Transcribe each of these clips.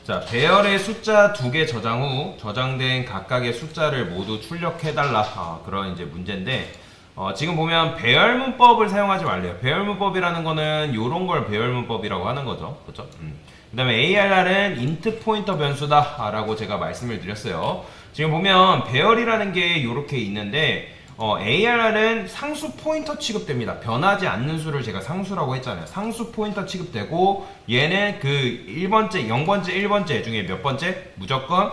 자, 배열의 숫자 2개 저장 후 저장된 각각의 숫자를 모두 출력해달라. 그런 이제 문제인데, 지금 보면 배열 문법을 사용하지 말래요. 배열 문법이라는 거는 요런 걸 배열 문법이라고 하는 거죠. 그렇죠? 그 다음에 ARR은 int 포인터 변수다 라고 제가 말씀을 드렸어요. 지금 보면 배열이라는 게 요렇게 있는데, ARR은 상수 포인터 취급됩니다. 변하지 않는 수를 제가 상수라고 했잖아요. 상수 포인터 취급되고, 얘는 그 1번째, 0번째, 1번째 중에 몇 번째? 무조건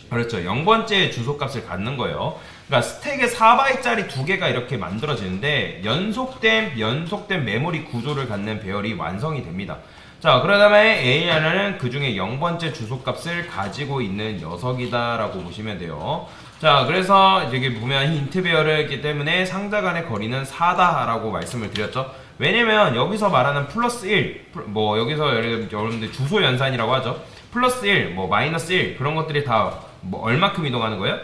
그렇죠. 0번째 주소값을 갖는 거예요. 그러니까 스택에 4바이트짜리 2개가 이렇게 만들어지는데 연속된 메모리 구조를 갖는 배열이 완성이 됩니다. 자, 그 다음에 ARR은 그 중에 0번째 주소값을 가지고 있는 녀석이다 라고 보시면 돼요. 자, 그래서 여기 보면 인트 배열이기 때문에 상자 간의 거리는 4다 라고 말씀을 드렸죠. 왜냐면 여기서 말하는 플러스 1, 뭐 여기서 여러분들 주소 연산이라고 하죠. 플러스 1, 뭐 마이너스 1 그런 것들이 다 뭐 얼마큼 이동하는 거예요?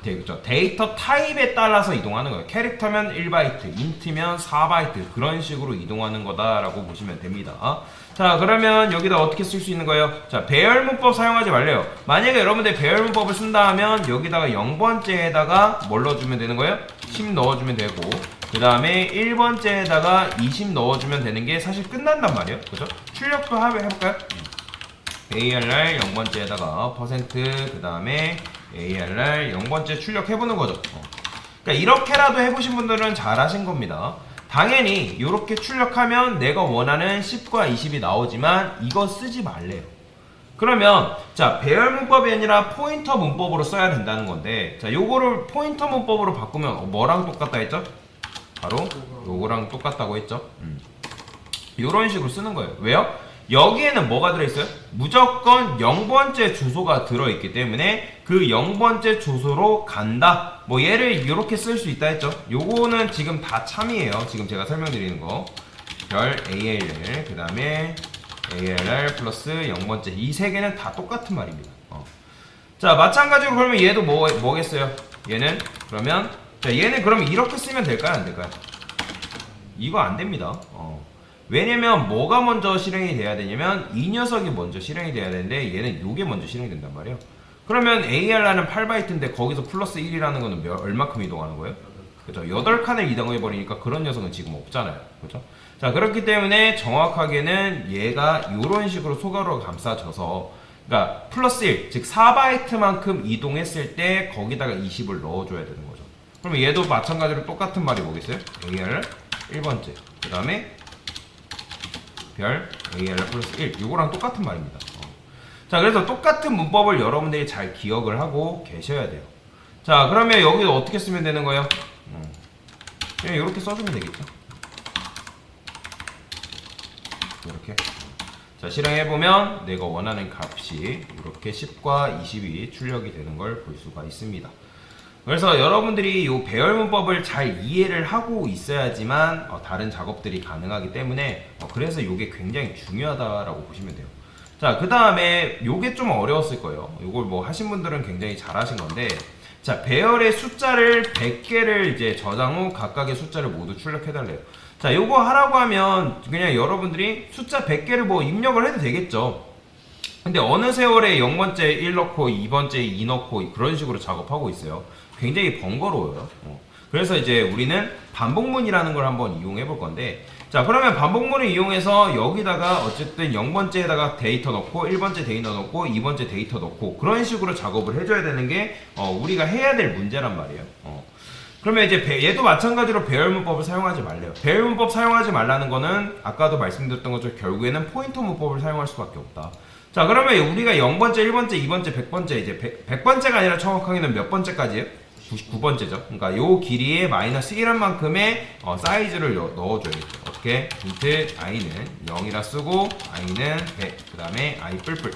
네. 그렇죠. 데이터 타입에 따라서 이동하는 거예요. 캐릭터면 1바이트, 인트면 4바이트 그런 식으로 이동하는 거다라고 보시면 됩니다. 자, 그러면 여기다 어떻게 쓸 수 있는 거예요? 자, 배열 문법 사용하지 말래요. 만약에 여러분들 배열 문법을 쓴다 하면 여기다가 0번째에다가 뭘 넣어주면 되는 거예요? 10 넣어주면 되고, 그 다음에 1번째에다가 20 넣어주면 되는 게 사실 끝난단 말이에요. 그죠? 출력도 해볼까요? ARR 0번째에다가 그 다음에 ARR 0번째 출력해보는 거죠. 그러니까 이렇게라도 해보신 분들은 잘하신 겁니다. 당연히 이렇게 출력하면 내가 원하는 10과 20이 나오지만 이거 쓰지 말래요. 그러면 자, 배열 문법이 아니라 포인터 문법으로 써야 된다는 건데, 자, 요거를 포인터 문법으로 바꾸면 뭐랑 똑같다 했죠? 바로 요거랑 똑같다고 했죠. 요런 식으로 쓰는 거예요. 왜요? 여기에는 뭐가 들어있어요? 무조건 0번째 주소가 들어있기 때문에 그 0번째 주소로 간다. 뭐 얘를 이렇게 쓸 수 있다 했죠. 요거는 지금 다 참이에요. 지금 제가 설명드리는 거. 별 ALL 그 다음에 ALR 플러스 0번째 이 세 개는 다 똑같은 말입니다. 자, 마찬가지로 그러면 얘도 뭐겠어요? 얘는 그러면 자, 얘는 그러면 이렇게 쓰면 될까요? 안 될까요? 이거 안 됩니다. 왜냐면 뭐가 먼저 실행이 돼야 되냐면 이 녀석이 먼저 실행이 돼야 되는데 얘는 요게 먼저 실행이 된단 말이에요. 그러면 ARR은 8바이트인데 거기서 플러스 1이라는 거는 얼마큼 이동하는 거예요? 그죠? 8칸을 이동해 버리니까 그런 녀석은 지금 없잖아요. 그죠? 자, 그렇기 때문에 정확하게는 얘가 요런 식으로 소괄호가 감싸져서, 그러니까 플러스 1, 즉 4바이트만큼 이동했을 때 거기다가 20을 넣어줘야 되는 거죠. 그러면 얘도 마찬가지로 똑같은 말이 뭐겠어요? ARR 1번째 그 다음에 별 ARR 플러스 1 이거랑 똑같은 말입니다. 자, 그래서 똑같은 문법을 여러분들이 잘 기억을 하고 계셔야 돼요. 자, 그러면 여기도 어떻게 쓰면 되는 거예요? 그냥 이렇게 써주면 되겠죠. 이렇게. 자, 실행해보면 내가 원하는 값이 이렇게 10과 20이 출력이 되는 걸 볼 수가 있습니다. 그래서 여러분들이 이 배열 문법을 잘 이해를 하고 있어야지만 다른 작업들이 가능하기 때문에 그래서 이게 굉장히 중요하다라고 보시면 돼요. 자, 그 다음에 이게 좀 어려웠을 거예요. 이걸 뭐 하신 분들은 굉장히 잘 하신 건데, 자, 배열의 숫자를 100개를 이제 저장 후 각각의 숫자를 모두 출력해달래요. 자, 요거 하라고 하면 그냥 여러분들이 숫자 100개를 뭐 입력을 해도 되겠죠. 근데 어느 세월에 0번째 1 넣고 2번째 2 넣고 그런 식으로 작업하고 있어요. 굉장히 번거로워요. 그래서 이제 우리는 반복문이라는 걸 한번 이용해 볼 건데, 자, 그러면 반복문을 이용해서 여기다가 어쨌든 0번째에다가 데이터 넣고 1번째 데이터 넣고 2번째 데이터 넣고 그런 식으로 작업을 해줘야 되는 게 우리가 해야 될 문제란 말이에요. 그러면 이제 얘도 마찬가지로 배열 문법을 사용하지 말래요. 배열 문법 사용하지 말라는 거는 아까도 말씀드렸던 것처럼 결국에는 포인터 문법을 사용할 수밖에 없다. 자, 그러면 우리가 0번째, 1번째, 2번째, 100번째 이제 100번째가 아니라 정확하게는 몇 번째까지예요? 99번째죠. 그러니까 요 길이에 마이너스 1한 만큼의 사이즈를 넣어줘야겠죠. 어떻게? 인트 i는 0이라 쓰고 i는 100, 그 다음에 i 뿔뿔.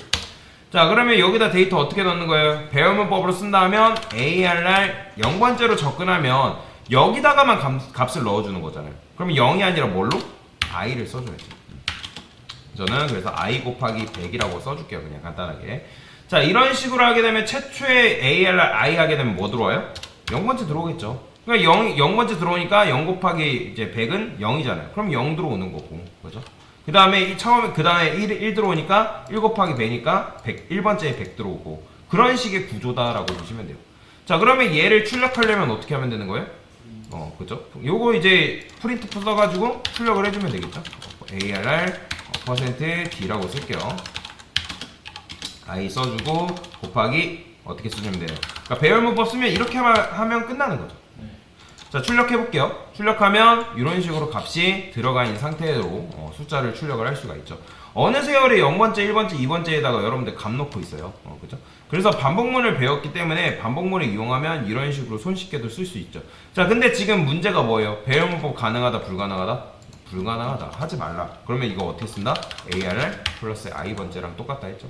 자, 그러면 여기다 데이터 어떻게 넣는 거예요? 배열 문법으로 쓴다면 ARR 0번째로 접근하면 여기다가만 값을 넣어주는 거잖아요. 그러면 0이 아니라 뭘로? i를 써줘야죠. 저는 그래서 i 곱하기 100이라고 써줄게요. 그냥 간단하게. 자, 이런 식으로 하게 되면 최초에 ARR I 하게 되면 뭐 들어와요? 0번째 들어오겠죠. 그러니까 0번째 들어오니까 0 곱하기 이제 100은 0이잖아요. 그럼 0 들어오는 거고. 그죠? 그 다음에 처음에 그 다음에 1 들어오니까 1 곱하기 배니까 1번째에 100 들어오고 그런 식의 구조다라고 보시면 돼요. 자, 그러면 얘를 출력하려면 어떻게 하면 되는 거예요? 그죠? 요거 이제 프린트 써가지고 출력을 해주면 되겠죠? ARR %D라고 쓸게요. I 써주고 곱하기 어떻게 쓰시면 돼요? 그러니까 배열문법 쓰면 이렇게 하면 끝나는 거죠. 자, 출력해 볼게요. 출력하면 이런 식으로 값이 들어가 있는 상태로 숫자를 출력을 할 수가 있죠. 어느 세월에 0번째, 1번째, 2번째에다가 여러분들 값 넣고 있어요. 그죠? 그래서 반복문을 배웠기 때문에 반복문을 이용하면 이런 식으로 손쉽게도 쓸 수 있죠. 자, 근데 지금 문제가 뭐예요? 배열문법 가능하다, 불가능하다? 불가능하다. 하지 말라. 그러면 이거 어떻게 쓴다? ARR 플러스 i번째랑 똑같다 했죠.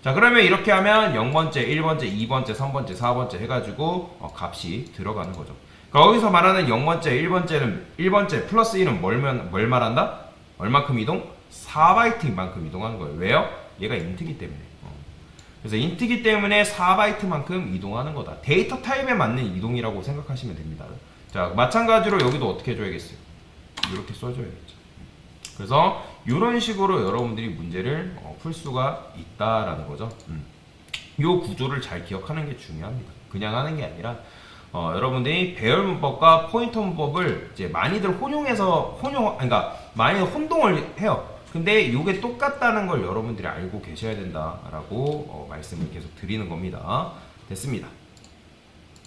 자, 그러면 이렇게 하면 0번째, 1번째, 2번째, 3번째, 4번째 해가지고 값이 들어가는 거죠. 그러니까 거기서 말하는 0번째, 1번째 플러스 1은 뭘 말한다? 얼마큼 이동? 4바이트만큼 이동하는 거예요. 왜요? 얘가 인트기 때문에. 그래서 인트기 때문에 4바이트만큼 이동하는 거다. 데이터 타입에 맞는 이동이라고 생각하시면 됩니다. 자, 마찬가지로 여기도 어떻게 해줘야겠어요? 이렇게 써줘야겠죠. 그래서 이런 식으로 여러분들이 문제를 풀 수가 있다라는 거죠. 이 구조를 잘 기억하는 게 중요합니다. 그냥 하는 게 아니라 여러분들이 배열 문법과 포인터 문법을 이제 많이들 그러니까 많이 혼동을 해요. 근데 이게 똑같다는 걸 여러분들이 알고 계셔야 된다라고 말씀을 계속 드리는 겁니다. 됐습니다.